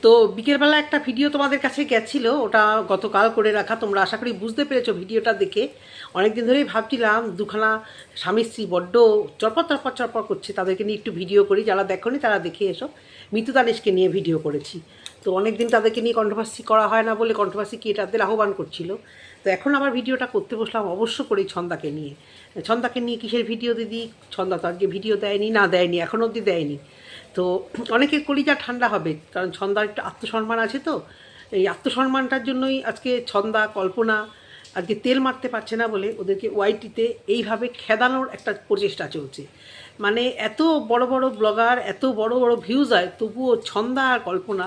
তো বিকেলবেলা একটা ভিডিও তোমাদের কাছে গেছিলো, ওটা গতকাল করে রাখা। তোমরা আশা করি বুঝতে পেরেছো ভিডিওটা দেখে। অনেকদিন ধরেই ভাবছিলাম দুখানা স্বামী স্ত্রী বড্ড চরপর চরপর চরপর করছে, তাদেরকে নিয়ে একটু ভিডিও করি। যারা দেখোনি তারা দেখে এসো। মিতু দানেশকে নিয়ে ভিডিও করেছি। তো অনেকদিন তাদেরকে নিয়ে কন্ট্রোভার্সি করা হয় না বলে কন্ট্রোভার্সি ক্রিয়েটারদের আহ্বান করছিল। তো এখন আবার ভিডিওটা করতে বসলাম অবশ্য করেই ছন্দাকে নিয়ে। ছন্দাকে নিয়ে কিসের ভিডিও দিদি? ছন্দা তো আজকে ভিডিও দেয়নি, না দেয়নি, এখনও অবধি দেয়নি। তো অনেকের কলিজা ঠান্ডা হবে, কারণ ছন্দার একটা আত্মসম্মান আছে। তো এই আত্মসম্মানটার জন্যই আজকে ছন্দা কল্পনা আজকে তেল মারতে পারছে না বলে ওদেরকে ওয়াইটিতে এইভাবে খেদানোর একটা প্রচেষ্টা চলছে। মানে এত বড় বড় ব্লগার, এত বড় বড় ভিউজ হয়, তবুও ছন্দা আর কল্পনা,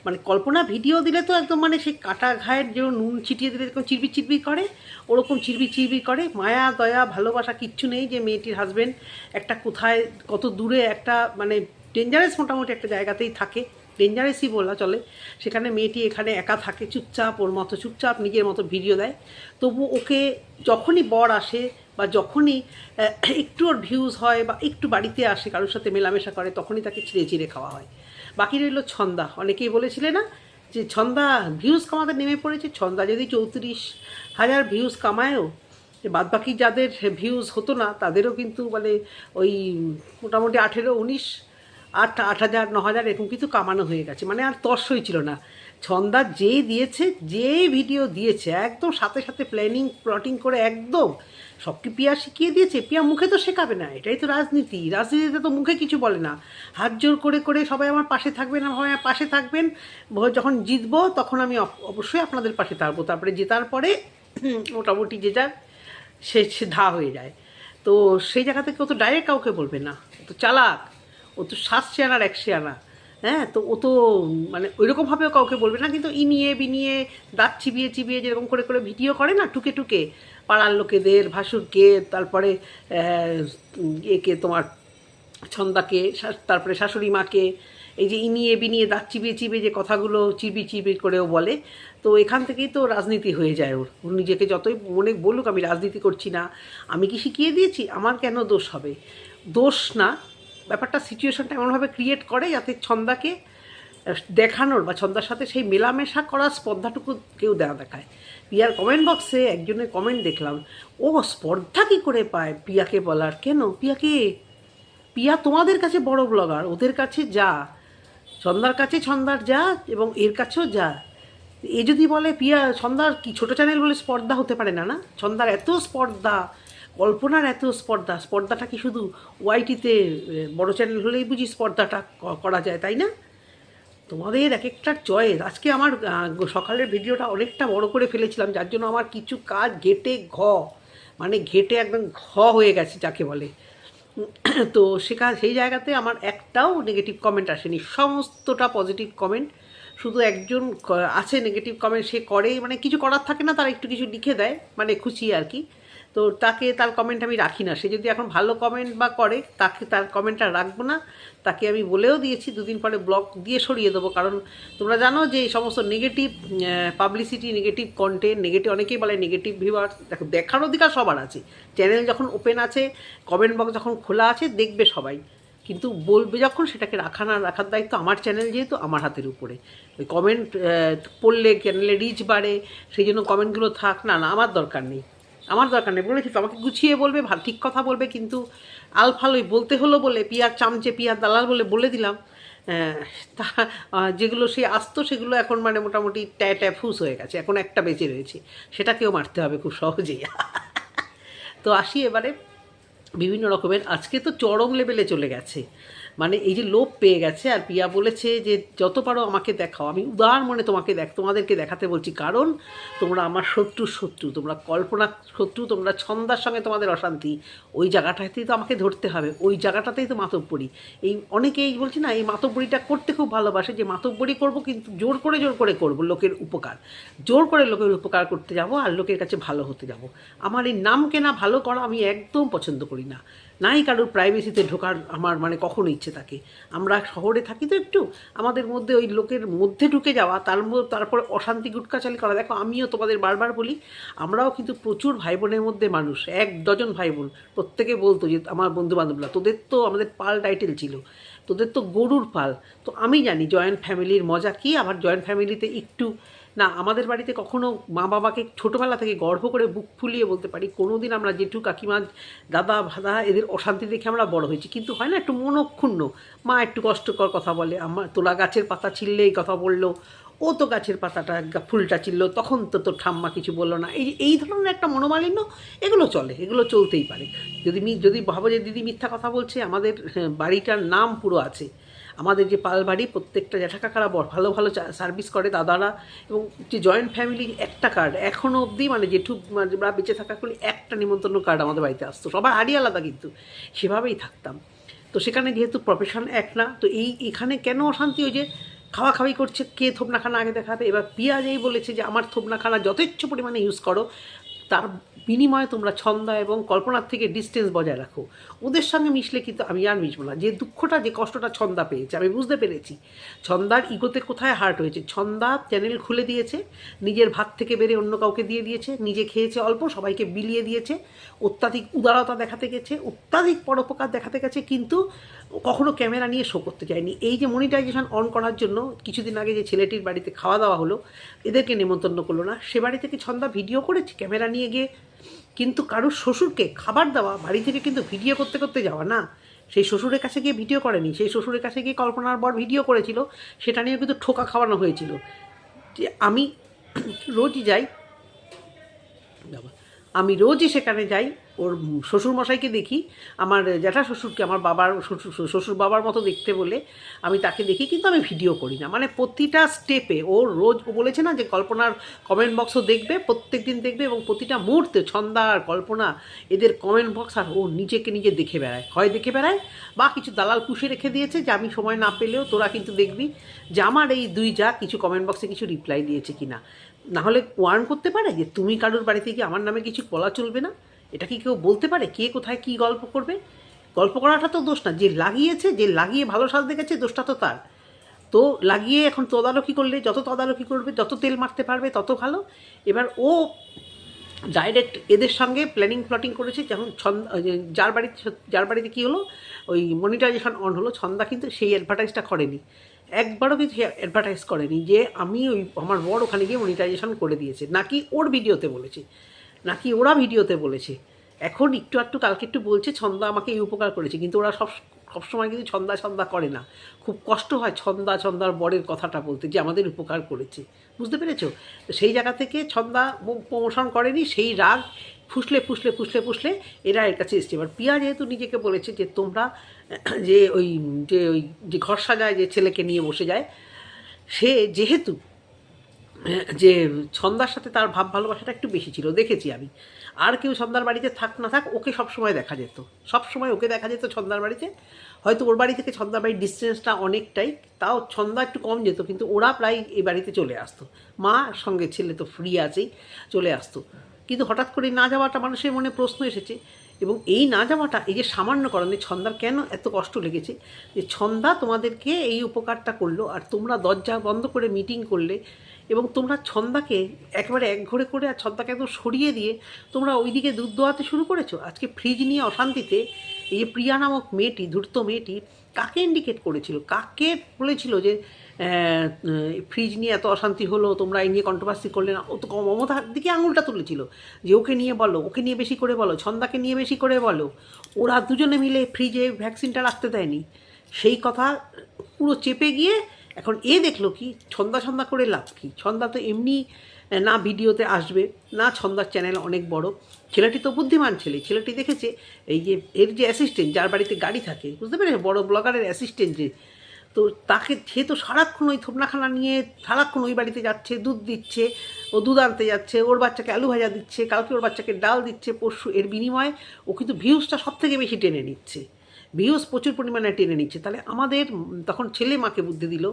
মানে কল্পনা ভিডিও দিলে তো একদম মানে সেই কাটা ঘায়ের যে নুন ছিটিয়ে দিলে এরকম চিরবির চিরবির করে, ওরকম চিরবির চিরবির করে। মায়া দয়া ভালোবাসা কিচ্ছু নেই যে মেয়েটির হাজব্যান্ড একটা কোথায় কত দূরে একটা মানে ডেঞ্জারাস মোটামুটি একটা জায়গাতেই থাকে, ডেঞ্জারাসই বলা চলে। সেখানে মেয়েটি এখানে একা থাকে, চুপচাপ ওর মতো চুপচাপ নিজের মতো ভিডিও দেয়। তবু ওকে যখনই বর আসে বা যখনই একটু ওর ভিউজ হয় বা একটু বাড়িতে আসে কারোর সাথে মেলামেশা করে, তখনই তাকে চিড়ে চিড়ে খাওয়া হয়। বাকি রইল ছন্দা। অনেকেই বলেছিলে না যে ছন্দা ভিউজ কামাতে নেমে পড়েছে। ছন্দা যদি 34,000 ভিউজ কামায়ও, বাদ বাকি যাদের ভিউজ হতো না তাদেরও কিন্তু মানে ওই মোটামুটি 18-19 8,000 9,000 এরকম কিছু কামানো হয়ে গেছে। মানে আর তর্সই ছিল না। ছন্দা যেই দিয়েছে, যে ভিডিও দিয়েছে একদম সাথে সাথে প্লটিং করে একদম সব কি পিয়া শিখিয়ে দিয়েছে। পিয়া মুখে তো শেখাবে না, এটাই তো রাজনীতি। রাজনীতিতে তো মুখে কিছু বলে না, হাত জোর করে করে সবাই আমার পাশে থাকবেন, সবাই আমার পাশে থাকবেন, যখন জিতবো তখন আমি অবশ্যই আপনাদের পাশে থাকবো। তারপরে জেতার পরে মোটামুটি যে যার সে ধা হয়ে যায়। তো সেই জায়গা থেকে ও তো ডাইরেক্ট কাউকে বলবে না, ও তো চালাক, ও তো 7 আনার 100 আনা। হ্যাঁ, তো ও তো মানে ওইরকমভাবেও কাউকে বলবে না, কিন্তু ইনিয়ে বিনিয়ে দাঁত চিবিয়ে চিবিয়ে যেরকম করে করে ভিডিও করে না টুকে টুকে, পাড়ার লোকেদের, ভাসুরকে, তারপরে একে তোমার ছন্দাকে, তারপরে শাশুড়ি মাকে, এই যে ইনিয়ে বিনিয়ে দাঁত চিবিয়ে চিবিয়ে যে কথাগুলো চিবি চিবি করেও বলে। তো এখান থেকেই তো রাজনীতি হয়ে যায় ওর। ওর নিজেকে যতই মনে বলুক আমি রাজনীতি করছি না, আমি কি শিখিয়ে দিয়েছি, আমার কেন দোষ হবে? দোষ না, ব্যাপারটা সিচুয়েশনটা এমনভাবে ক্রিয়েট করে যাতে ছন্দাকে দেখানোর বা ছন্দার সাথে সেই মেলামেশা করার স্পর্ধাটুকু কেউ দেখায়। পিয়ার কমেন্ট বক্সে একজনের কমেন্ট দেখলাম, ও স্পর্ধা কী করে পায় পিয়াকে বলার। কেন? পিয়াকে, পিয়া তোমাদের কাছে বড় ব্লগার, ওদের কাছে যা, ছন্দার কাছে ছন্দার যা এবং এর কাছেও যা। এ যদি বলে পিয়া ছন্দার কি ছোটো চ্যানেল বলে স্পর্ধা হতে পারে না? না, ছন্দার এত স্পর্ধা, কল্পনার এত স্পর্ধা। স্পর্ধাটা কি শুধু ওয়াইটিতে বড় চ্যানেল হলেই বুঝি স্পর্ধাটা করা যায়, তাই না? তোমাদের এক একটা চয়েস। আজকে আমার সকালের ভিডিওটা অনেকটা বড় করে ফেলেছিলাম, যার জন্য আমার কিছু কাজ ঘেটে মানে ঘেটে একদম হয়ে গেছে যাকে বলে। তো সেই জায়গাতে আমার একটাও নেগেটিভ কমেন্ট আসেনি, সমস্তটা পজিটিভ কমেন্ট। শুধু একজন আছে নেগেটিভ কমেন্ট, সে করেই মানে কিছু করার থাকে না, তারা একটু কিছু লিখে দেয় মানে খুশি আর কি। তো তাকে তার কমেন্ট আমি রাখি না। সে যদি এখন ভালো কমেন্ট বা করে, তাকে তার কমেন্টটা রাখবো না। তাকে আমি বলেও দিয়েছি 2 দিন পরে ব্লক দিয়ে সরিয়ে দেবো। কারণ তোমরা জানো যে এই সমস্ত negative publicity, negative content, negative, অনেকেই বলে নেগেটিভ ভিউয়ার্স, দেখো দেখার অধিকার সবার আছে। চ্যানেল যখন ওপেন আছে, কমেন্ট বক্স যখন খোলা আছে, দেখবে সবাই, কিন্তু বলবে যখন সেটাকে রাখার দায়িত্ব আমার। চ্যানেল যেহেতু আমার হাতের উপরে, ওই কমেন্ট পড়লে চ্যানেলে রিচ বাড়ে সেই জন্য কমেন্টগুলো থাক না, না আমার দরকার নেই, আমার দরকার নেই। বলেছি তো আমাকে গুছিয়ে বলবে, ঠিক কথা বলবে, কিন্তু আলফাল ওই বলতে হলো বলে পিয়ার চামচে পিয়ার দালাল বলে দিলাম। তা যেগুলো সে আসতো সেগুলো এখন মানে মোটামুটি ট্যা ফুস হয়ে গেছে, এখন একটা বেঁচে রয়েছে, সেটাকেও মারতে হবে খুব সহজেই। তো আসি এবারে বিভিন্ন রকমের, আজকে তো চরম লেভেলে চলে গেছে, মানে এই যে লোভ পেয়ে গেছে। আর পিয়া বলেছে যে যত পারো আমাকে দেখাও, আমি উদার মনে তোমাদেরকে দেখাতে বলছি, কারণ তোমরা আমার শত্রু, তোমরা কল্পনা শত্রু, তোমরা ছন্দার সঙ্গে তোমাদের অশান্তি, ওই জায়গাটাতেই তো আমাকে ধরতে হবে, ওই জায়গাটাতেই তো মাতব্বরি। এই অনেকেই বলছি না, এই মাতব্বরিটা করতে খুব ভালোবাসে, যে মাতব্বরি করবো কিন্তু জোর করে করবো লোকের উপকার, জোর করে লোকের উপকার করতে যাব আর লোকের কাছে ভালো হতে যাব। আমার এই নাম কেনা ভালো করা আমি একদম পছন্দ করি না, নাই কারোর প্রাইভেসিতে ঢোকার আমার মানে কখনো ইচ্ছে থাকে। আমরা শহরে থাকি তো একটু, আমাদের মধ্যে ওই লোকের মধ্যে ঢুকে যাওয়া, তারপর অশান্তি গুটকাচালি করা। দেখো আমিও তোমাদের বারবার বলি, আমরাও কিন্তু প্রচুর ভাই বোনের মধ্যে মানুষ, 1 ডজন ভাই বোন, প্রত্যেকে বলতো যে আমার বন্ধুবান্ধবরা, তোদের তো আমাদের পাল টাইটেল ছিল, তোদের তো গরুর পাল। তো আমি জানি জয়েন্ট ফ্যামিলির মজা কী। আবার জয়েন্ট ফ্যামিলিতে একটু না, আমাদের বাড়িতে কখনো মা বাবাকে ছোটোবেলা থেকে গর্ব করে বুক ফুলিয়ে বলতে পারি কোনো দিন আমরা জেঠু কাকিমা দাদা ভাদা এদের অশান্তি দেখে আমরা বড় হয়েছি। কিন্তু হয় না একটু মনক্ষুণ্ণ, মা একটু কষ্টকর কথা বলে, আমার তোলা গাছের পাতা ছিঁড়লে এই কথা বললো, ও তো গাছের পাতাটা ফুলটা ছিঁড়লো তখন তো তোর ঠাম্মা কিছু বললো না, এই ধরনের একটা মনোমালিন্য এগুলো চলে, এগুলো চলতেই পারে। যদি ভাবো যে দিদি মিথ্যা কথা বলছে, আমাদের বাড়িটার নাম পুরো আছে, আমাদের যে পাল বাড়ি প্রত্যেকটা জ্যাঠা কাকারা ভালো ভালো সার্ভিস করে দাদারা, এবং যে জয়েন্ট ফ্যামিলি একটা কার্ড এখনও অবধি মানে জেঠুরা বেঁচে থাকাকালীন একটা নিমন্ত্রণ কার্ড আমাদের বাড়িতে আসতো, সবার হাড়ি আলাদা কিন্তু সেভাবেই থাকতাম। তো সেখানে যেহেতু প্রফেশন এক না, তো এখানে কেন অশান্তি, ওই যে খাওয়াখাওয়ি করছে, কে থোবনাখানা আগে দেখাবে। এবার পিয়া যেই বলেছে যে আমার থোবনাখানা যথেচ্ছ পরিমাণে ইউজ করো, তার বিনিময়ে তোমরা ছন্দা এবং কল্পনার থেকে ডিস্টেন্স বজায় রাখো। ওদের সঙ্গে মিশলে কিন্তু আমি আর মিশবো না। যে দুঃখটা যে কষ্টটা ছন্দা পেয়েছে আমি বুঝতে পেরেছি, ছন্দার ইগোতে কোথায় হার্ট হয়েছে। ছন্দা চ্যানেল খুলে দিয়েছে, নিজের ভাত থেকে বেড়ে অন্য কাউকে দিয়ে দিয়েছে, নিজে খেয়েছে অল্প, সবাইকে বিলিয়ে দিয়েছে, অত্যাধিক উদারতা দেখাতে গেছে, অত্যাধিক পরোপকার দেখাতে গেছে, কিন্তু কখনো ক্যামেরা নিয়ে শো করতে চায়নি। এই যে মনিটাইজেশন অন করার জন্য কিছুদিন আগে যে ছেলেটির বাড়িতে খাওয়া দাওয়া হলো, এদেরকে নিমন্ত্রণ করলো না, সে বাড়ি থেকে ছন্দা ভিডিও করেছে ক্যামেরা নিয়ে গিয়ে, কিন্তু কারুর শ্বশুরকে খাবার দেওয়া বাড়ি থেকে কিন্তু ভিডিও করতে করতে যাওয়া না, সেই শ্বশুরের কাছে গিয়ে ভিডিও করেনি, সেই শ্বশুরের কাছে গিয়ে কল্পনার বর ভিডিও করেছিল, সেটা নিয়েও কিন্তু ঠোকা খাওয়ানো হয়েছিল। যে আমি রোজই যাই, আমি রোজই সেখানে যাই, ওর শ্বশুরমশাইকে দেখি, আমার জ্যাঠা শ্বশুরকে আমার বাবার শ্বশুর বাবার মতো দেখতে বলে আমি তাকে দেখি, কিন্তু আমি ভিডিও করি না। মানে প্রতিটা স্টেপে ও রোজ, ও বলেছে না যে কল্পনার কমেন্ট বক্সও দেখবে, প্রত্যেক দিন দেখবে, এবং প্রতিটা মুহূর্তে ছন্দা আর কল্পনা এদের কমেন্ট বক্স আর ও নিজেকে নিজে দেখে বেড়ায়, হয় দেখে বেড়ায় বা কিছু দালাল পুষে রেখে দিয়েছে যে আমি সময় না পেলেও তোরা কিন্তু দেখবি যে আমার এই দুই যা কিছু কমেন্ট বক্সে কিছু রিপ্লাই দিয়েছে কিনা। নাহলে ওয়ার্ন করতে পারে যে তুমি কারোর বাড়িতে গিয়ে আমার নামে কিছু বলা চলবে না, এটা কি কেউ বলতে পারে? কে কোথায় কী গল্প করবে? গল্প করাটা তো দোষ না, যে লাগিয়েছে, যে লাগিয়ে ভালো সাজ দেখেছে, দোষটা তো তার। তো লাগিয়ে এখন তদারকি করলে, যত তদারকি করবে, যত তেল মারতে পারবে তত ভালো। এবার ও ডাইরেক্ট এদের সঙ্গে প্ল্যাটিং করেছে। যখন যার বাড়িতে কী হলো, ওই মনিটাইজেশন অন হলো, ছন্দা কিন্তু সেই অ্যাডভার্টাইজটা করেনি, একবারও কিন্তু অ্যাডভার্টাইজ করেনি যে আমি ওই আমার বর ওখানে গিয়ে মনিটাইজেশন করে দিয়েছে, নাকি ওর ভিডিওতে বলেছে, নাকি ওরা ভিডিওতে বলেছে। এখন একটু কালকে একটু বলছে ছন্দা আমাকে এই উপকার করেছে, কিন্তু ওরা সবসময় কিন্তু ছন্দা করে না। খুব কষ্ট হয় ছন্দার বরের কথাটা বলতে, যে আমাদের উপকার করেছে, বুঝতে পেরেছো? তো সেই জায়গা থেকে ছন্দা প্রমোশন করেনি, সেই রাগ ফুসলে এরা এর কাছে এসছে। এবার পিয়া যেহেতু নিজেকে বলেছে যে তোমরা যে ঘর সাজায় যে ছেলেকে নিয়ে বসে যায়, সে যেহেতু যে ছন্দার সাথে তার ভাব ভালোবাসাটা একটু বেশি ছিল, দেখেছি আমি। আর কেউ ছন্দার বাড়িতে থাক না থাক, ওকে সবসময় দেখা যেত, ওকে দেখা যেত ছন্দার বাড়িতে। হয়তো ওর বাড়ি থেকে ছন্দার বাড়ির ডিস্টেন্সটা অনেকটাই, তাও ছন্দা একটু কম যেত, কিন্তু ওরা প্রায় এই বাড়িতে চলে আসতো, মা সঙ্গে ছেলে তো ফ্রি আছেই, চলে আসতো। কিন্তু হঠাৎ করে না যাওয়াটা মানুষের মনে প্রশ্ন এসেছে, এবং এই না যাওয়াটা, এই যে সামান্য কারণে ছন্দার কেন এত কষ্ট লেগেছে, যে ছন্দা তোমাদেরকে এই উপকারটা করলো, আর তোমরা দরজা বন্ধ করে মিটিং করলে, এবং তোমরা ছন্দাকে একেবারে একঘরে করে আর ছন্দাকে একদম সরিয়ে দিয়ে তোমরা ওইদিকে দুধ দোয়াতে শুরু করেছো। আজকে ফ্রিজ নিয়ে অশান্তিতে এই যে প্রিয়া নামক মেয়েটি, ধূর্ত মেয়েটি, কাকে ইন্ডিকেট করেছিল, কাকে বলেছিল যে ফ্রিজ নিয়ে এত অশান্তি হলো, তোমরা এই নিয়ে কন্ট্রোভার্সি করলে না? ও তো মমতার দিকে আঙুলটা তুলেছিল যে ওকে নিয়ে বলো, ওকে নিয়ে বেশি করে বলো, ছন্দাকে নিয়ে বেশি করে বলো। ওরা দুজনে মিলে ফ্রিজে ভ্যাকসিনটা রাখতে দেয়নি, সেই কথা পুরো চেপে গিয়ে এখন দেখলো কি ছন্দা করে লাভ কি? ছন্দা তো এমনি না ভিডিওতে আসবে, না ছন্দার চ্যানেল অনেক বড়। ছেলেটি তো বুদ্ধিমান ছেলেটি দেখেছে এই যে এর যে অ্যাসিস্ট্যান্ট, যার বাড়িতে গাড়ি থাকে, বুঝতে পেরেছে, বড় ব্লগারের অ্যাসিস্ট্যান্ট যে, তো সে তো সারাক্ষণ ওই থোপনাখানা নিয়ে সারাক্ষণ ওই বাড়িতে যাচ্ছে, দুধ দিচ্ছে, ও দুধ আনতে যাচ্ছে, ওর বাচ্চাকে আলু ভাজা দিচ্ছে, কালকে ওর বাচ্চাকে ডাল দিচ্ছে, পরশু। এর বিনিময়ে ও কিন্তু ভিউজটা সব থেকে বেশি টেনে নিচ্ছে, ভিউজ প্রচুর পরিমাণে টেনে নিচ্ছে। তাহলে আমাদের তখন ছেলে মাকে বুদ্ধি দিল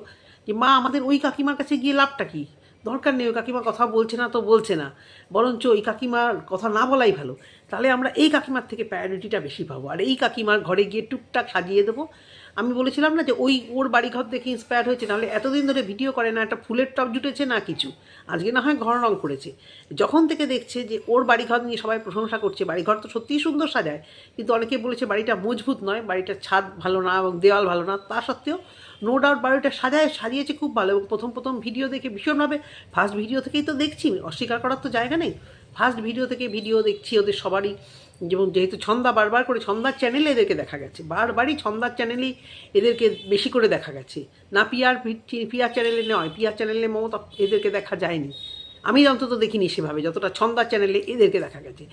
যে মা, আমাদের ওই কাকিমার কাছে গিয়ে লাভটা কী? দরকার নেই, ওই কাকিমা কথা বলছে না তো বলছে না, বরঞ্চ ওই কাকিমার কথা না বলাই ভালো। তাহলে আমরা এই কাকিমার থেকে প্রায়োরিটিটা বেশি পাবো। আর এই কাকিমার ঘরে গিয়ে টুকটাক সাজিয়ে দেবো। আমি বলেছিলাম না যে ওর বাড়িঘর দেখে ইন্সপায়ার হয়েছে, নাহলে এতদিন ধরে ভিডিও করে না, একটা ফুলের টব জুটেছে না কিছু, আজকে না হয় ঘর রং করেছে। যখন থেকে দেখছে যে ওর বাড়িঘর নিয়ে সবাই প্রশংসা করছে, বাড়িঘর তো সত্যিই সুন্দর সাজায়, কিন্তু অনেকে বলেছে বাড়িটা মজবুত নয়, বাড়িটার ছাদ ভালো না এবং দেওয়াল ভালো না, তা সত্ত্বেও নো ডাউট বাড়িটা সাজিয়েছে খুব ভালো। এবং প্রথম ভিডিও দেখে ভীষণভাবে, ফার্স্ট ভিডিও থেকেই তো দেখছি, অস্বীকার করার তো জায়গা নেই, ফার্স্ট ভিডিও থেকে ভিডিও দেখছি ওদের সবারই। যেমন যেহেতু ছন্দা বারবার করে ছন্দার চ্যানেলে এদেরকে দেখা গেছে, বারবারই ছন্দার চ্যানেলেই এদেরকে বেশি করে দেখা গেছে, না পিয়ার চ্যানেলে নয়, পিয়ার চ্যানেলে মমতা এদেরকে দেখা যায়নি, আমি অন্তত দেখিনি সেভাবে, যতটা ছন্দার চ্যানেলে এদেরকে দেখা গেছে।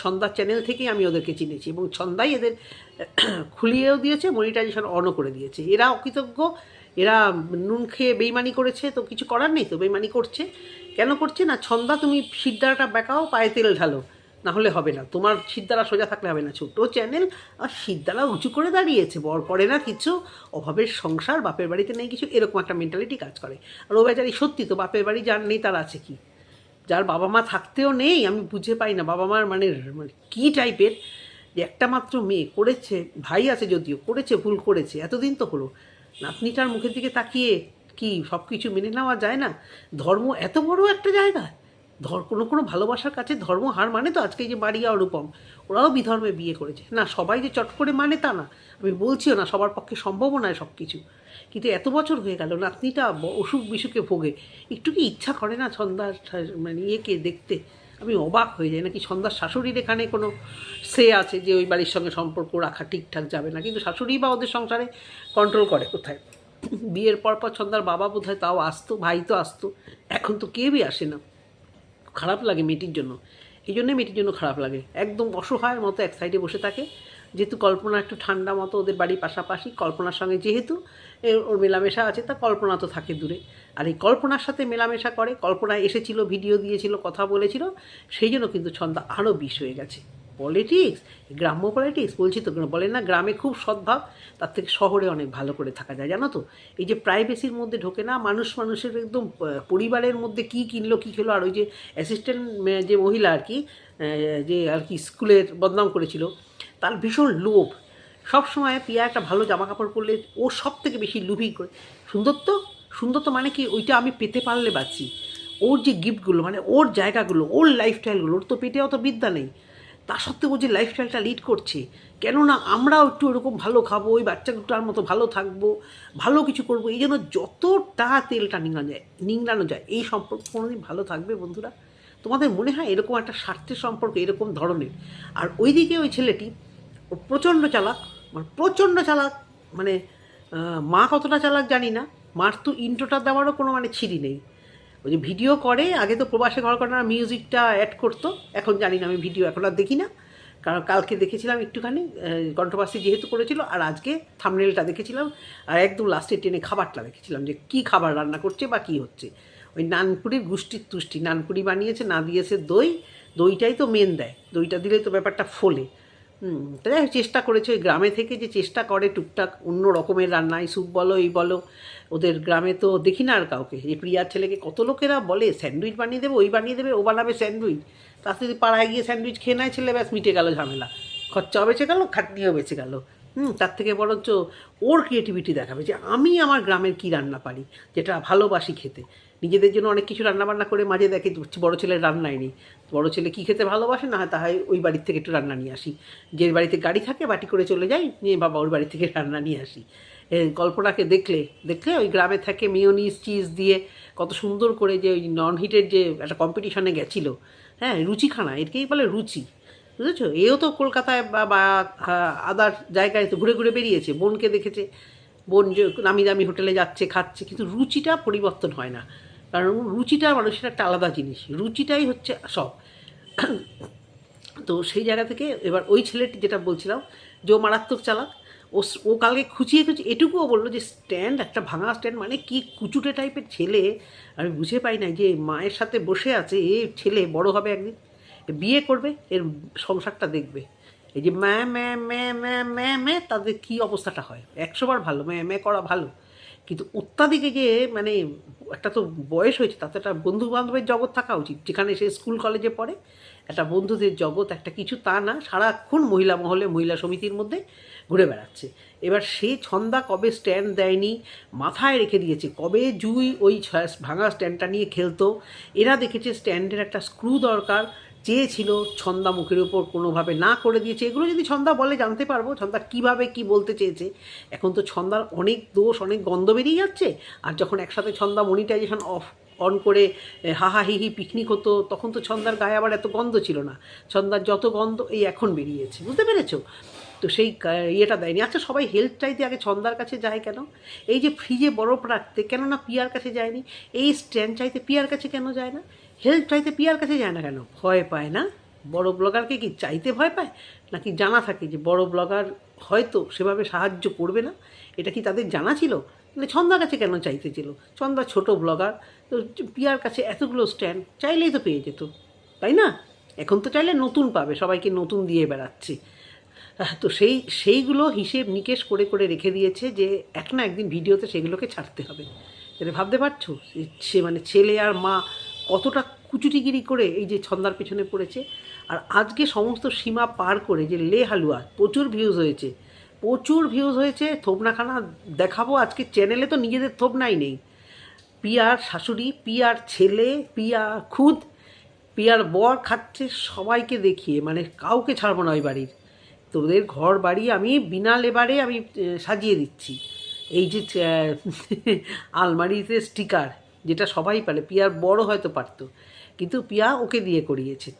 ছন্দার চ্যানেল থেকেই আমি ওদেরকে চিনেছি, এবং ছন্দাই এদের খুলিয়েও দিয়েছে, মনিটাইজেশন অনও করে দিয়েছে। এরা অকৃতজ্ঞ, এরা নুন খেয়ে বেইমানি করেছে, তো কিছু করার নেই, তো বেইমানি করছে। কেন করছে না, ছন্দা তুমি সিদ্ধারাটা বেঁকাও, পায়ে তেল ঢালো, না হলে হবে না, তোমার সিদ্ধারা সোজা থাকলে হবে না। ছোটো চ্যানেল আর সিদ্ধারা উঁচু করে দাঁড়িয়েছে, বর করে না কিছু, অভাবের সংসার, বাপের বাড়িতে নেই কিছু, এরকম একটা মেন্টালিটি কাজ করে। আর ও বেচারি সত্যি তো, বাপের বাড়ি যার নেই তার আছে কি, যার বাবা মা থাকতেও নেই, আমি বুঝে পাই না বাবা মার মানে কী টাইপের, যে একটা মাত্র মেয়ে করেছে, ভাই আছে যদিও, করেছে, ভুল করেছে, এতদিন তো হলো, নাতনিটার মুখের দিকে তাকিয়ে কি সব কিছু মেনে নেওয়া যায় না? ধর্ম এত বড় একটা জায়গা, কোনো ভালোবাসার কাছে ধর্ম হার মানে তো। আজকে যে মারিয়া অনুপম, ওরাও বিধর্মে বিয়ে করেছে না, সবাই যে চট করে মানে তা না, আমি বলছিও না, সবার পক্ষে সম্ভবও নয় সব কিছু, কিন্তু এত বছর হয়ে গেল, নাতনিটা অসুখ বিসুখে ভোগে, একটু কি ইচ্ছা করে না সন্ধ্যার মানে ইয়েকে দেখতে? আমি অবাক হয়ে যাই, নাকি সন্ধ্যার শাশুড়ির এখানে কোনো সে আছে যে ওই বাড়ির সঙ্গে সম্পর্ক রাখা ঠিকঠাক যাবে না, কিন্তু শাশুড়ি বা ওদের সংসারে কন্ট্রোল করে কোথায়? বিয়ের পর সন্ধ্যার বাবা বোধ হয় তাও আসতো, ভাই তো আসতো, এখন তো কেউই আসে না। খারাপ লাগে মেয়েটির জন্য, এই জন্যই মেয়েটির জন্য খারাপ লাগে, একদম অসহায়ের মতো এক সাইডে বসে থাকে। যেহেতু কল্পনা একটু ঠান্ডা মতো, ওদের বাড়ির পাশাপাশি, কল্পনার সঙ্গে যেহেতু ওর মেলামেশা আছে, তা কল্পনা তো থাকে দূরে, আর এই কল্পনার সাথে মেলামেশা করে, কল্পনা এসেছিল, ভিডিও দিয়েছিল, কথা বলেছিল, সেই জন্য কিন্তু ছন্দা আরও বিষ হয়ে গেছে। পলিটিক্স, গ্রাম্য পলিটিক্স বলছি তো, বলেন না গ্রামে খুব সদ্ভাব, তার থেকে শহরে অনেক ভালো করে থাকা যায়, জানো তো? এই যে প্রাইভেসির মধ্যে ঢোকে না, মানুষের একদম পরিবারের মধ্যে কী কিনলো কী খেলো। আর ওই যে অ্যাসিস্ট্যান্ট যে মহিলা আর কি, যে আর কি স্কুলের বদনাম করেছিল, তার ভীষণ লোভ, সবসময় পিয়া একটা ভালো জামা কাপড় পরলে ও সব থেকে বেশি লুভি করে, সুন্দর তো মানে কি, ওইটা আমি পেতে পারলে বাঁচি। ওর যে গিফটগুলো, মানে ওর জায়গাগুলো, ওর লাইফস্টাইলগুলো, ওর তো পেটে অত বিদ্যা নেই, তা সত্ত্বেও ও যে লাইফস্টাইলটা লিড করছে, কেননা আমরাও একটু ওরকম ভালো খাবো, ওই বাচ্চাটার মতো ভালো থাকবো, ভালো কিছু করবো, এই জন্য যতটা তেলটা নিংড়ানো যায়, এই সম্পর্ক কোনোদিন ভালো থাকবে বন্ধুরা? তোমাদের মনে হয় এরকম একটা স্বার্থের সম্পর্ক এরকম ধরনের? আর ওইদিকে ওই ছেলেটি প্রচণ্ড চালাক, মানে মা কতটা চালাক জানি না, মার তো ইন্ট্রোটা দেওয়ারও কোনো মানে ছিরি নেই। ওই যে ভিডিও করে, আগে তো প্রবাসে ঘর করার মিউজিকটা অ্যাড করতো, এখন জানি না, আমি ভিডিও এখন আর দেখি না, কারণ কালকে দেখেছিলাম একটুখানি, কন্ট্রোভার্সি যেহেতু করেছিল, আর আজকে থাম্বনেলটা দেখেছিলাম, আর একদম লাস্টে টেনে খাবারটা দেখেছিলাম, যে কী খাবার রান্না করছে বা কী হচ্ছে। ওই নানপুরির গুষ্টির তুষ্টি, নানপুরি বানিয়েছে, না দিয়েছে দইটাই তো মেন দেয়, দইটা দিলে তো ব্যাপারটা ফোলে। তাই চেষ্টা করেছে, ওই গ্রামে থেকে যে চেষ্টা করে টুকটাক অন্য রকমের রান্না, এই স্যুপ বলো, এই বলো, ওদের গ্রামে তো দেখি না আর কাউকে। এই প্রিয়ার ছেলেকে কত লোকেরা বলে স্যান্ডউইচ বানিয়ে দেবে, ওই বানিয়ে দেবে, ও বানাবে স্যান্ডউইচ, তার যদি পাড়ায় গিয়ে স্যান্ডউইচ খেয়ে নেয় ছেলে, ব্যাস মিটে গেল ঝামেলা, খরচাও বেঁচে গেল, খাটনিও বেঁচে গেল। তার থেকে বরঞ্চ ওর ক্রিয়েটিভিটি দেখাবে, যে আমি আমার গ্রামের কী রান্না পারি, যেটা ভালোবাসি খেতে। নিজেদের জন্য অনেক কিছু রান্নাবান্না করে মাঝে দেখে বড়ো ছেলের রান্নাই নেই, বড়ো ছেলে কী খেতে ভালোবাসে, না হয় তাই ওই বাড়ির থেকে একটু রান্না নিয়ে আসি, যে বাড়িতে গাড়ি থাকে বাটি করে চলে যাই, নিয়ে বাবা ওর বাড়ি থেকে রান্না নিয়ে আসি। কল্পনাকে দেখলে ওই গ্রামে থাকে মিওনিজ চিজ দিয়ে কত সুন্দর করে, যে ওই নন হিটের যে একটা কম্পিটিশনে গেছিলো, হ্যাঁ, রুচিখানা, এরকেই বলে রুচি, বুঝেছো? এও তো কলকাতায় বা আদার জায়গায় তো ঘুরে ঘুরে বেরিয়েছে, বোনকে দেখেছে, বোন যে নামি দামি হোটেলে যাচ্ছে, খাচ্ছে, কিন্তু রুচিটা পরিবর্তন হয় না, কারণ রুচিটা মানুষের একটা আলাদা জিনিস, রুচিটাই হচ্ছে সব। তো সেই জায়গা থেকে এবার ওই ছেলেটি যেটা বলছিলাম, যে ও মারাত্মক চালাক, ও কালকে খুঁচিয়ে এটুকুও বললো যে স্ট্যান্ড, একটা ভাঙা স্ট্যান্ড, মানে কি কুচুটে টাইপের ছেলে, আমি বুঝে পাই না, যে মায়ের সাথে বসে আছে, এ ছেলে বড় হবে একদিন, বিয়ে করবে, এর সংসারটা দেখবে, এই যে ম্যা তাদের কী অবস্থাটা হয়। 100বার ভালো ম্যা করা ভালো, কিন্তু অত্যাধিকে যে মানে একটা তো বয়স হয়েছে, তাতে একটা বন্ধু বান্ধবের জগৎ থাকা উচিত, যেখানে সে স্কুল কলেজে পড়ে, একটা বন্ধুদের জগৎ, একটা কিছু তা না, সারাক্ষণ মহিলা মহলে মহিলা সমিতির মধ্যে ঘুরে বেড়াচ্ছে। এবার সে ছন্দা কবে স্ট্যান্ড দেয়নি মাথায় রেখে দিয়েছে, কবে জুই ওই ভাঙা স্ট্যান্ডটা নিয়ে খেলতো, এরা দেখেছে স্ট্যান্ডের একটা স্ক্রু দরকার, চেয়েছিল, ছন্দা মুখের উপর কোনোভাবে না করে দিয়েছে। এগুলো যদি ছন্দা বলে জানতে পারবো ছন্দা কীভাবে কী বলতে চেয়েছে। এখন তো ছন্দার অনেক দোষ, অনেক গন্ধ বেরিয়ে যাচ্ছে। আর যখন একসাথে ছন্দা মনিটাইজেশন অন করে হাহা হিহি পিকনিক হতো, তখন তো ছন্দার গায়ে আবার এত গন্ধ ছিল না। ছন্দার যত গন্ধ এই এখন বেরিয়েছে, বুঝতে পেরেছো? তো সেই ইয়েটা দেয়নি। আচ্ছা, সবাই হেল্প চাইতে আগে ছন্দার কাছে যায় কেন? এই যে ফ্রিজে বরফ রাখতে কেননা পিয়ার কাছে যায়নি? এই স্ট্যান্ড চাইতে পিয়ার কাছে কেন যায় না? হেল্প চাইতে পিয়ার কাছে যায় না কেন? ভয় পায় না? বড় ব্লগারকে কি চাইতে ভয় পায়, নাকি জানা থাকে যে বড় ব্লগার হয়তো সেভাবে সাহায্য করবে না? এটা কি তাদের জানা ছিল? মানে ছন্দার কাছে কেন চাইতে ছিল? ছন্দা ছোট ব্লগার, তো পিয়ার কাছে এতগুলো স্ট্যান্ড চাইলেই তো পেয়ে যেত, তাই না? এখন তো চাইলে নতুন পাবে, সবাইকে নতুন দিয়ে বেড়াচ্ছে। তো সেইগুলো হিসেব নিকেশ করে করে রেখে দিয়েছে যে এক না একদিন ভিডিওতে সেগুলোকে ছাড়তে হবে। এটা ভাবতে পারছো সে মানে ছেলে আর মা কতটা কুচুটিগিরি করে এই যে ছন্দার পেছনে পড়েছে। আর আজকে সমস্ত সীমা পার করে যে লে হালুয়া প্রচুর ভিউজ হয়েছে, প্রচুর ভিউজ হয়েছে। থোবনাখানা দেখাবো আজকে চ্যানেলে, তো নিজেদের থোবনাই নেই। পিয়ার শাশুড়ি, পিয়ার ছেলে, পিয়া খুদ, পিয়ার বর খাচ্ছে, সবাইকে দেখিয়ে মানে কাউকে ছাড়বো না ওই বাড়ির। তোদের ঘর বাড়ি আমি বিনা লেবারে আমি সাজিয়ে দিচ্ছি। এই যে আলমারিতে স্টিকার, যেটা সবাই পারে, পিয়ার বড় হয়তো পারতো, কিন্তু পিয়া ওকে দিয়ে করিয়েছে।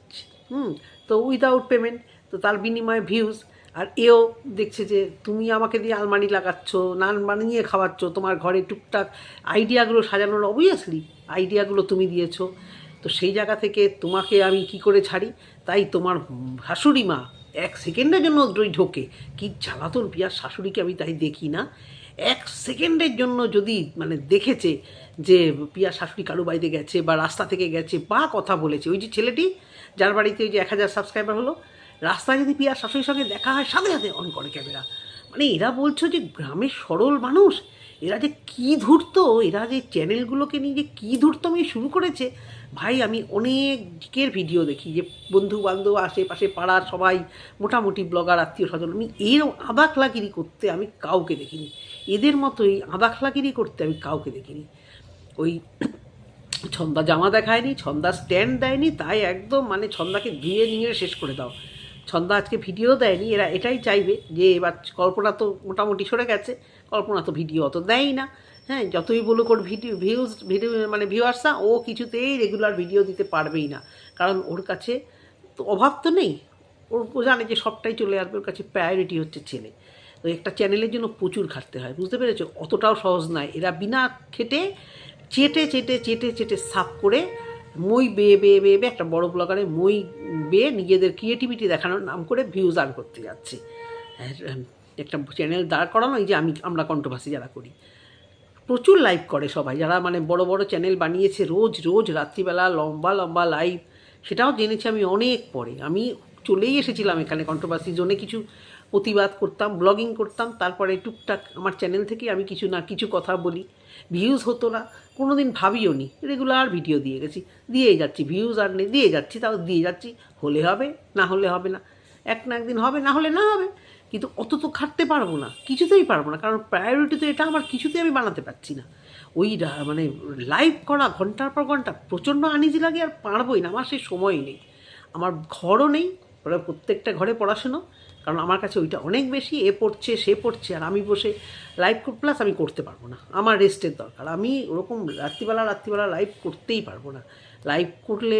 তো উইদাউট পেমেন্ট, তো তার বিনিময়ে ভিউজ। আর এও দেখছে যে তুমি আমাকে দিয়ে আলমারি লাগাচ্ছ, নান বানিয়ে খাওয়াচ্ছ, তোমার ঘরে টুকটাক আইডিয়াগুলো সাজানোর অবভিয়াসলি আইডিয়াগুলো তুমি দিয়েছো। তো সেই জায়গা থেকে তোমাকে আমি কি করে ছাড়ি? তাই তোমার শাশুড়ি মা এক সেকেন্ডের জন্য ঢোকে, কি জ্বালাতন পিয়ার শাশুড়িকে আমি তাই দেখি না। এক সেকেন্ডের জন্য যদি মানে দেখেছে যে পিয়ার শাশুড়ি কারো বাড়িতে গেছে বা রাস্তা থেকে গেছে বা কথা বলেছে, ওই যে ছেলেটি যার বাড়িতে ওই যে 1000 সাবস্ক্রাইবার হলো, রাস্তায় যদি পিয়ার শাশুড়ির সঙ্গে দেখা হয় সাথে সাথে অন করে ক্যামেরা। মানে এরা বলছো যে গ্রামের সরল মানুষ, এরা যে কী ধূর্ত, এরা যে চ্যানেলগুলোকে নিয়ে যে কী ধূর্তমি শুরু করেছে। ভাই আমি অনেকের ভিডিও দেখি যে বন্ধু বান্ধব আশেপাশে পাড়ার সবাই মোটামুটি ব্লগার আত্মীয় স্বজন, আমি এরকম আদাখলাগিরি করতে আমি কাউকে দেখিনি। এদের মতোই আদাখলাগিরি করতে আমি কাউকে দেখিনি। ওই ছন্দা জামা দেখায়নি, ছন্দা স্ট্যান্ড দেয়নি, তাই একদম মানে ছন্দাকে ধুয়ে নিয়ে শেষ করে দাও। ছন্দা আজকে ভিডিও দেয়নি, এরা এটাই চাইবে যে এবার কল্পনা তো মোটামুটি সরে গেছে, কল্পনা তো ভিডিও অত দেয়ই না। হ্যাঁ, যতই বলুক ওর ভিডিও মানে ভিউয়ার্সরা, ও কিছুতেই রেগুলার ভিডিও দিতে পারবেই না, কারণ ওর কাছে তো অভাব তো নেই। ও জানে যে সবটাই চলে আসবে, ওর কাছে প্রায়োরিটি হচ্ছে ছেলে। তো একটা চ্যানেলের জন্য প্রচুর খাটতে হয়, বুঝতে পেরেছো? অতটাও সহজ নয়। এরা বিনা খেটে চেটে চেটে চেটে চেটে সাফ করে মই বেয়ে বেয়ে বেয়ে বেয়ে একটা বড় ব্লগারে মই বেয়ে নিজেদের ক্রিয়েটিভিটি দেখানোর নাম করে ভিউজ আর্ন করতে যাচ্ছে। একটা চ্যানেল দাঁড় করানো, এই যে আমরা কন্ট্রোভার্সি যারা করি, প্রচুর লাইভ করে সবাই, যারা মানে বড় বড় চ্যানেল বানিয়েছে, রোজ রোজ রাত্রিবেলা লম্বা লম্বা লাইভ। সেটাও জেনেছি আমি অনেক পরে। আমি চলেই এসেছিলাম এখানে কন্ট্রোভার্সি জোনে, কিছু প্রতিবাদ করতাম, ব্লগিং করতাম, তারপরে টুকটাক আমার চ্যানেল থেকে আমি কিছু না কিছু কথা বলি। ভিউজ হতো না, কোনো দিন ভাবিও নি, রেগুলার ভিডিও দিয়ে গেছি, দিয়েই যাচ্ছি, ভিউজ আর নেই, দিয়ে যাচ্ছি, তাও দিয়ে যাচ্ছি। হলে হবে, না হলে হবে না, এক না একদিন হবে, না হলে না হবে। কিন্তু অত তো খাটতে পারবো না, কিছুতেই পারবো না, কারণ প্রায়োরিটি তো এটা আমার কিছুতেই আমি বানাতে পারছি না। ওই মানে লাইভ করা ঘন্টার পর ঘন্টা প্রচণ্ড আনইজি লাগে, আর পারবোই না, আমার সেই সময়ই নেই। আমার ঘরও নেই, প্রত্যেকটা ঘরে পড়াশুনো, কারণ আমার কাছে ওইটা অনেক বেশি, এ পড়ছে সে পড়ছে, আর আমি বসে লাইভ প্লাস আমি করতে পারবো না, আমার রেস্টের দরকার। আমি ওরকম রাত্রিবেলা লাইভ করতেই পারবো না। লাইভ করলে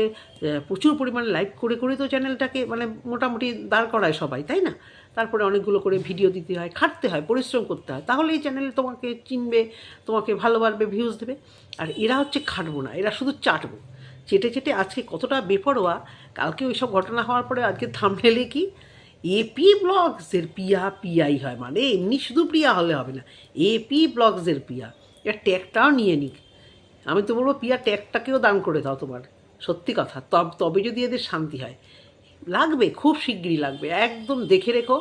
প্রচুর পরিমাণে লাইভ করে করে তো চ্যানেলটাকে মানে মোটামুটি দাঁড় করায় সবাই, তাই না? তারপরে অনেকগুলো করে ভিডিও দিতে হয়, খাটতে হয়, পরিশ্রম করতে হয়, তাহলে এই চ্যানেল তোমাকে চিনবে, তোমাকে ভালোবাসবে, ভিউজ দেবে। আর এরা হচ্ছে খাটবো না, এরা শুধু চাটবো, চেটে চেটে আজকে কতটা বেপরোয়া। কালকে ওই সব ঘটনা হওয়ার পরে আজকে থাম্বনেলে কি এপি ব্লগসের পিয়া, পিয়াই হয়, মানে এমনি শুধু প্রিয়া হলে হবে না, এপি ব্লগসের পিয়া। এর ট্যাগটাও নিয়ে নিক, আমি তো বলবো পিয়া ট্যাগটাকেও দান করে দাও তোমার, সত্যি কথা। তবে যদি এদের শান্তি হয়, লাগবে, খুব শিগগিরই লাগবে, একদম দেখে রেখো।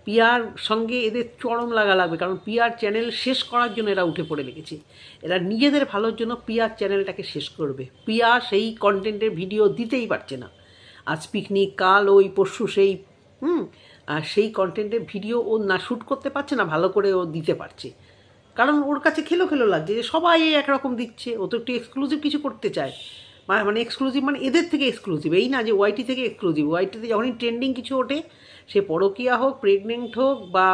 পিয়ার সঙ্গে এদের চরম লাগবে, কারণ পিয়ার চ্যানেল শেষ করার জন্য এরা উঠে পড়ে লেগেছে। এরা নিজেদের ভালোর জন্য পিয়ার চ্যানেলটাকে শেষ করবে। পিয়া সেই কন্টেন্টের ভিডিও দিতেই পারছে না, আজ পিকনিক, কাল ওই, পরশু সেই। আর সেই কন্টেন্টের ভিডিও ও না শ্যুট করতে পারছে না ভালো করে ও দিতে পারছে, কারণ ওর কাছে খেলো খেলো লাগছে যে সবাই একরকম দিচ্ছে, ও তো একটু এক্সক্লুসিভ কিছু করতে চায়। মানে এক্সক্লুসিভ মানে এদের থেকে এক্সক্লুসিভ, এই না যে ওয়াইটি থেকে এক্সক্লুসিভ। ওয়াইটিতে যখনই ট্রেন্ডিং কিছু ওঠে, সে পরকীয়া হোক, প্রেগনেন্ট হোক, বা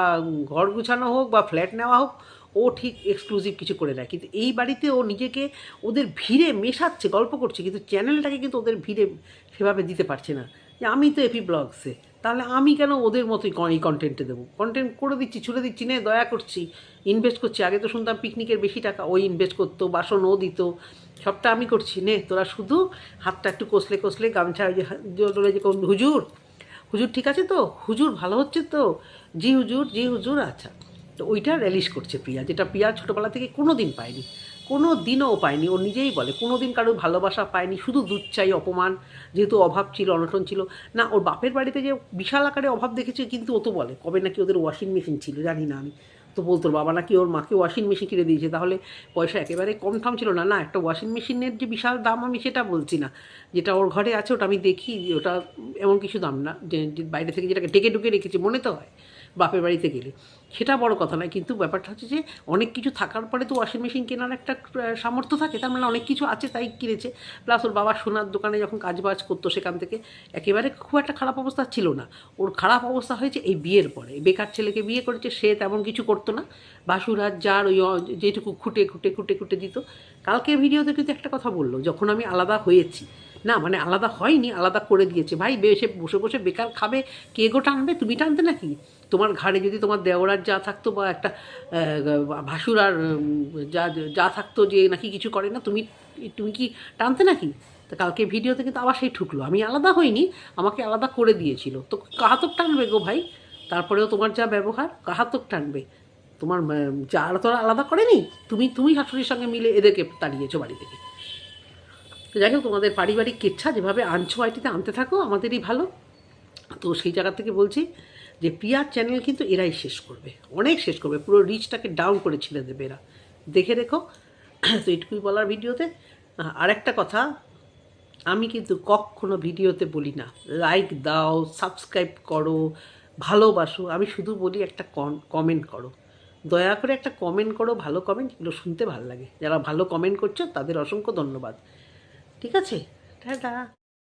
ঘর গুছানো হোক, বা ফ্ল্যাট নেওয়া হোক, ও ঠিক এক্সক্লুসিভ কিছু করে দেয়। কিন্তু এই বাড়িতে ও নিজেকে ওদের ভিড়ে মেশাচ্ছে, গল্প করছে, কিন্তু চ্যানেলটাকে কিন্তু ওদের ভিড়ে সেভাবে দিতে পারছে না। যে আমি তো এপি ব্লগসে, তাহলে আমি কেন ওদের মতোই এই কন্টেন্টে দেবো? কন্টেন্ট করে দিচ্ছি, ছুড়ে দিচ্ছি, নে দয়া করছি, ইনভেস্ট করছি। আগে তো শুনতাম পিকনিকের বেশি টাকা ওই ইনভেস্ট করতো, বাসন ও দিত, সবটা আমি করছি, নে তোরা শুধু হাতটা একটু কষলে কষলে, গামছা ওই যে হুজুর, হুজুর ঠিক আছে তো, হুজুর ভালো হচ্ছে তো, জি হুজুর, জি হুজুর, আচ্ছা। তো ওইটা রিলিজ করছে প্রিয়া, যেটা প্রিয়া ছোটোবেলা থেকে কোনো দিন পায়নি, কোনো দিনও পায়নি। ও নিজেই বলে কোনো দিন কারোর ভালোবাসা পায়নি, শুধু দুচ্চাই, অপমান, যেহেতু অভাব ছিল, অনটন ছিল। না, ওর বাপের বাড়িতে যে বিশাল আকারে অভাব দেখেছে, কিন্তু ও তো বলে কবে নাকি ওদের ওয়াশিং মেশিন ছিল জানি না আমি, তো বলতো ওর বাবা নাকি ওর মাকে ওয়াশিং মেশিন কিনে দিয়েছে, তাহলে পয়সা একেবারে কম ঠাম ছিল না। না, একটা ওয়াশিং মেশিনের যে বিশাল দাম আমি সেটা বলছি না, যেটা ওর ঘরে আছে ওটা আমি দেখি, ওটা এমন কিছু দাম না যে বাইরে থেকে যেটাকে ডেকে ডুকে রেখেছে, মনে তো হয় বাপের বাড়িতে গেলে, সেটা বড় কথা নয়। কিন্তু ব্যাপারটা হচ্ছে যে অনেক কিছু থাকার পরে তো ওয়াশিং মেশিন কেনার একটা সামর্থ্য থাকে, তার মানে অনেক কিছু আছে তাই কিনেছে। প্লাস ওর বাবা সোনার দোকানে যখন কাজবাজ করতো সেখান থেকে একেবারে খুব একটা খারাপ অবস্থা ছিল না। ওর খারাপ অবস্থা হয়েছে এই বিয়ের পরে, বেকার ছেলেকে বিয়ে করেছে, সে তেমন কিছু করতো না, বাসুরাত যার ওই যেটুকু খুঁটে খুঁটে খুঁটে খুঁটে দিত। কালকের ভিডিওতে কিন্তু একটা কথা বললো, যখন আমি আলাদা হয়েছি, না মানে আলাদা হয়নি, আলাদা করে দিয়েছে। ভাই বেশে বসে বসে বেকার খাবে, কে গো টানবে? তুমি টানতে নাকি? তোমার ঘাড়ে যদি তোমার দেওরার যা থাকতো, বা একটা ভাসুরার যা যা থাকতো যে নাকি কিছু করে না, তুমি তুমি কি টানতে নাকি? তো কালকে ভিডিওতে কিন্তু আবার সেই ঠুকলো, আমি আলাদা হইনি, আমাকে আলাদা করে দিয়েছিল। তো কাহাতক টানবে গো ভাই? তারপরেও তোমার যা ব্যবহার, কাহাতক টানবে? তোমার যারা তোরা আলাদা করেনি, তুমি শাশুড়ির সঙ্গে মিলে এদেরকে তাড়িয়েছো বাড়ি থেকে। তো যাই হোক, তোমাদের পারিবারিক কেচ্ছা যেভাবে আনছো আইটিতে আনতে থাকো, আমাদেরই ভালো। তো সেই জায়গা থেকে বলছি যে প্রিয়ার চ্যানেল কিন্তু এরাই শেষ করবে, অনেক শেষ করবে, পুরো রিচটাকে ডাউন করে ছেড়ে দেবে এরা, দেখে রেখো। তো এইটুকুই বলার ভিডিওতে। আরেকটা কথা, আমি কিন্তু কখনো ভিডিওতে বলি না লাইক দাও, সাবস্ক্রাইব করো, ভালোবাসো। আমি শুধু বলি একটা কমেন্ট করো, দয়া করে একটা কমেন্ট করো, ভালো কমেন্ট, এগুলো শুনতে ভালো লাগে। যারা ভালো কমেন্ট করছো তাদের অসংখ্য ধন্যবাদ। ঠিক আছে, টাটা।